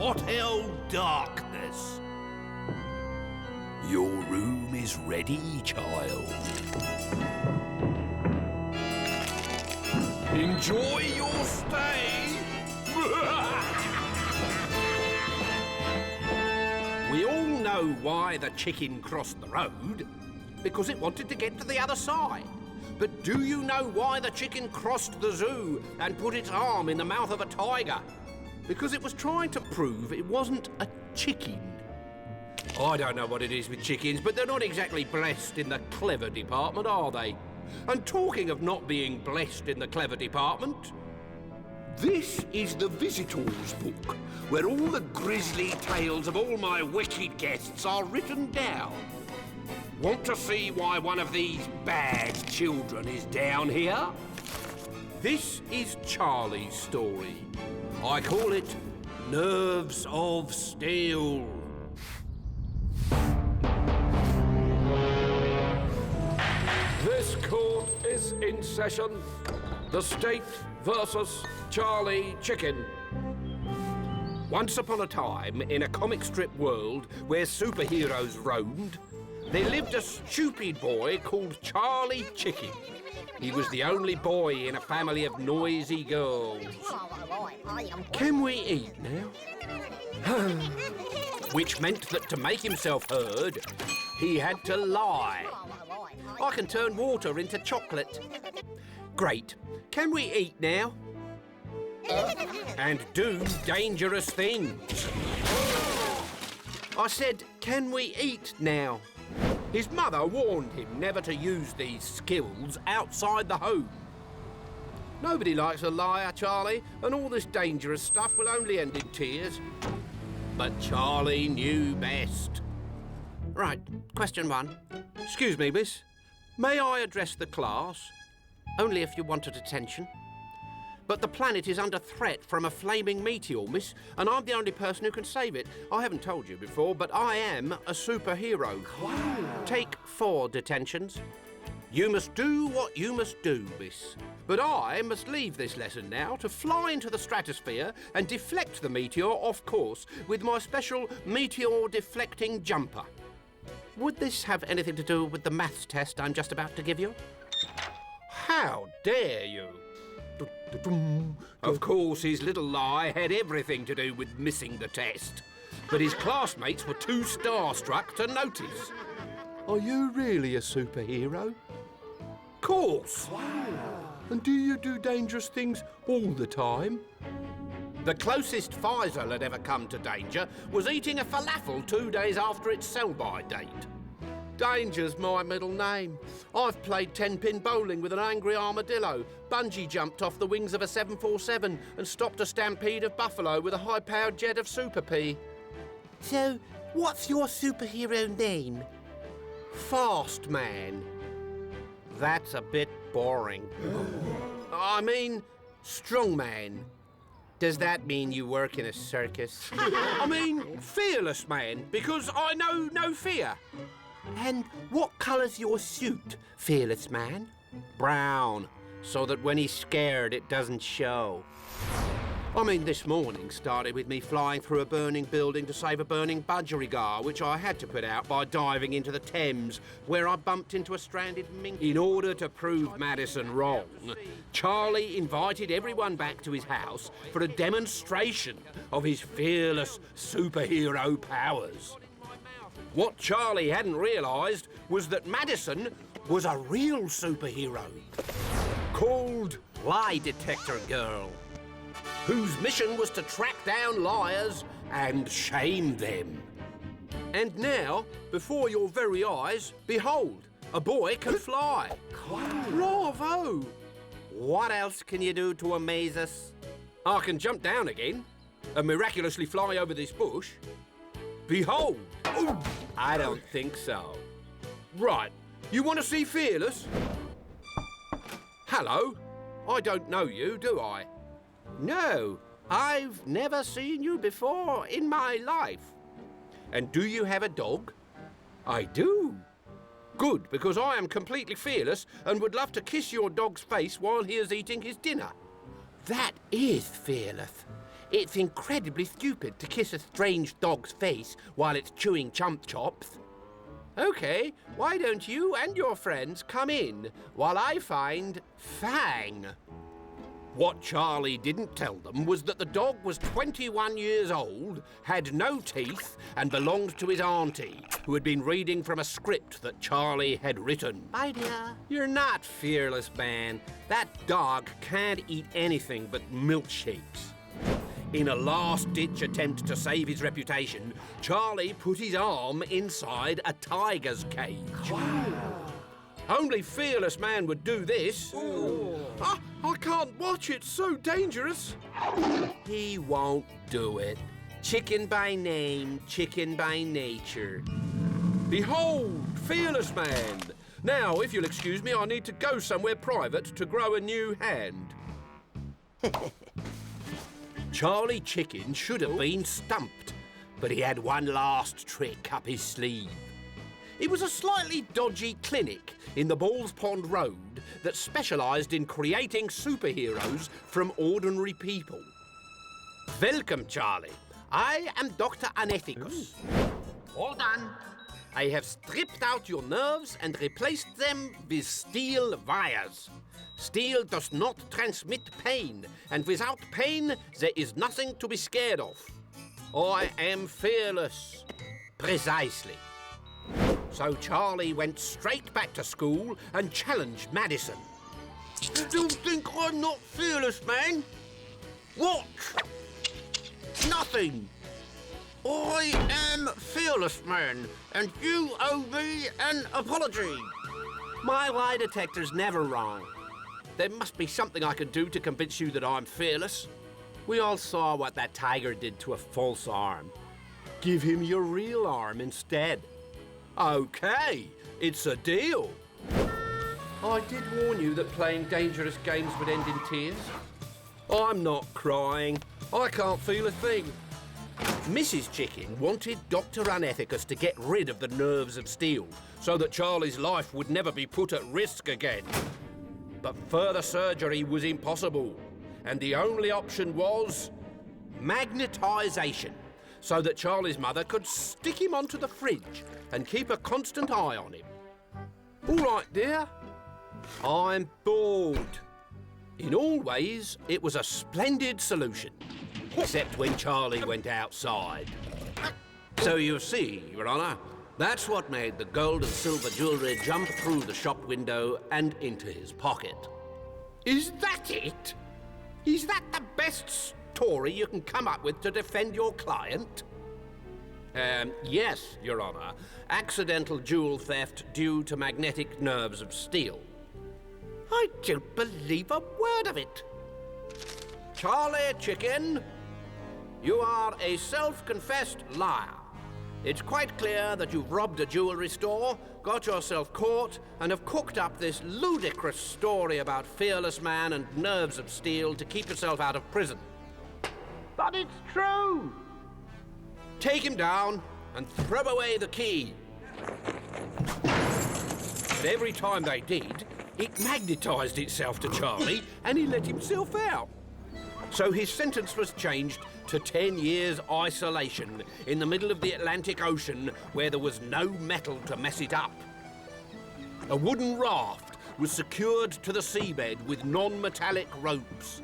hotel darkness. Your room is ready, child. Enjoy your stay. We all know why the chicken crossed the road. Because it wanted to get to the other side. But do you know why the chicken crossed the zoo and put its arm in the mouth of a tiger? Because it was trying to prove it wasn't a chicken. I don't know what it is with chickens, but they're not exactly blessed in the clever department, are they? And talking of not being blessed in the clever department, this is the visitors book, where all the grisly tales of all my wicked guests are written down. Want to see why one of these bad children is down here? This is Charlie's story. I call it Nerves of Steel. This court is in session. The state versus Charlie Chicken. Once upon a time, in a comic strip world where superheroes roamed, there lived a stupid boy called Charlie Chicken. He was the only boy in a family of noisy girls. Can we eat now? Which meant that to make himself heard, he had to lie. I can turn water into chocolate. Great. Can we eat now? And do dangerous things. I said, can we eat now? His mother warned him never to use these skills outside the home. Nobody likes a liar, Charlie, and all this dangerous stuff will only end in tears. But Charlie knew best. Right, question 1. Excuse me, miss. May I address the class? Only if you wanted attention. But the planet is under threat from a flaming meteor, miss, and I'm the only person who can save it. I haven't told you before, but I am a superhero. Wow. Take 4 detentions. You must do what you must do, miss. But I must leave this lesson now to fly into the stratosphere and deflect the meteor off course with my special meteor-deflecting jumper. Would this have anything to do with the maths test I'm just about to give you? How dare you? Of course, his little lie had everything to do with missing the test. But his classmates were too starstruck to notice. Are you really a superhero? Course. Wow. And do you do dangerous things all the time? The closest Faisal had ever come to danger was eating a falafel 2 days after its sell-by date. Danger's my middle name. I've played 10-pin bowling with an angry armadillo, bungee jumped off the wings of a 747 and stopped a stampede of buffalo with a high-powered jet of Super P. So, what's your superhero name? Fast Man. That's a bit boring. I mean, strong man. Does that mean you work in a circus? I mean, fearless man, because I know no fear. And what colour's your suit, fearless man? Brown, so that when he's scared it doesn't show. I mean, this morning started with me flying through a burning building to save a burning budgerigar, which I had to put out by diving into the Thames, where I bumped into a stranded mink. In order to prove Madison wrong, Charlie invited everyone back to his house for a demonstration of his fearless superhero powers. What Charlie hadn't realised was that Madison was a real superhero called Lie Detector Girl, whose mission was to track down liars and shame them. And now, before your very eyes, behold, a boy can fly. Bravo! What else can you do to amaze us? I can jump down again and miraculously fly over this bush. Behold! Ooh, I don't think so. Right, you want to see Fearless? Hello, I don't know you, do I? No, I've never seen you before in my life. And do you have a dog? I do. Good, because I am completely fearless and would love to kiss your dog's face while he is eating his dinner. That is fearless. It's incredibly stupid to kiss a strange dog's face while it's chewing chump chops. OK, why don't you and your friends come in while I find Fang? What Charlie didn't tell them was that the dog was 21 years old, had no teeth, and belonged to his auntie, who had been reading from a script that Charlie had written. My dear, you're not fearless, man. That dog can't eat anything but milkshakes. In a last-ditch attempt to save his reputation, Charlie put his arm inside a tiger's cage. Wow. Only fearless man would do this. I can't watch it, so dangerous. He won't do it. Chicken by name, chicken by nature. Behold, fearless man. Now, if you'll excuse me, I need to go somewhere private to grow a new hand. Charlie Chicken should have been stumped, but he had one last trick up his sleeve. It was a slightly dodgy clinic in the Balls Pond Road that specialised in creating superheroes from ordinary people. Welcome, Charlie. I am Dr. Unethicus. All done. I have stripped out your nerves and replaced them with steel wires. Steel does not transmit pain, and without pain, there is nothing to be scared of. I am fearless. Precisely. So Charlie went straight back to school and challenged Madison. You think I'm not fearless, man? What? Nothing. I am fearless, man, and you owe me an apology. My lie detector's never wrong. There must be something I can do to convince you that I'm fearless. We all saw what that tiger did to a false arm. Give him your real arm instead. OK, it's a deal. I did warn you that playing dangerous games would end in tears. I'm not crying. I can't feel a thing. Mrs. Chicken wanted Dr. Unethicus to get rid of the nerves of steel so that Charlie's life would never be put at risk again. But further surgery was impossible, and the only option was magnetisation, so that Charlie's mother could stick him onto the fridge and keep a constant eye on him. All right, dear. I'm bored. In all ways, it was a splendid solution, except when Charlie went outside. So you see, Your Honour, that's what made the gold and silver jewellery jump through the shop window and into his pocket. Is that it? Is that the best story you can come up with to defend your client? Yes, Your Honour. Accidental jewel theft due to magnetic nerves of steel. I don't believe a word of it. Charlie Chicken, you are a self-confessed liar. It's quite clear that you've robbed a jewellery store, got yourself caught, and have cooked up this ludicrous story about fearless man and nerves of steel to keep yourself out of prison. But it's true! Take him down and throw away the key. But every time they did, it magnetised itself to Charlie and he let himself out. So his sentence was changed to 10 years isolation in the middle of the Atlantic Ocean where there was no metal to mess it up. A wooden raft was secured to the seabed with non-metallic ropes.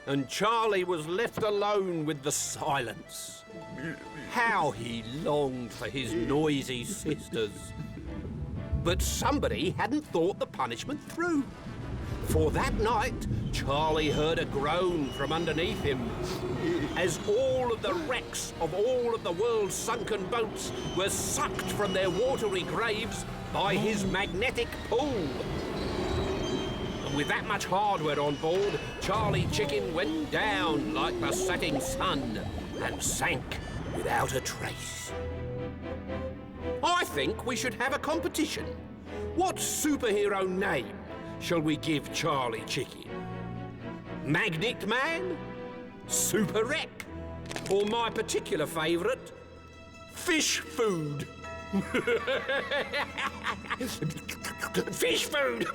And Charlie was left alone with the silence. How he longed for his noisy sisters. But somebody hadn't thought the punishment through. For that night, Charlie heard a groan from underneath him as all of the wrecks of all of the world's sunken boats were sucked from their watery graves by his magnetic pull. And with that much hardware on board, Charlie Chicken went down like the setting sun and sank without a trace. I think we should have a competition. What superhero name shall we give Charlie Chicken? Magnet Man? Super Wreck? Or my particular favourite, Fish Food? Fish Food!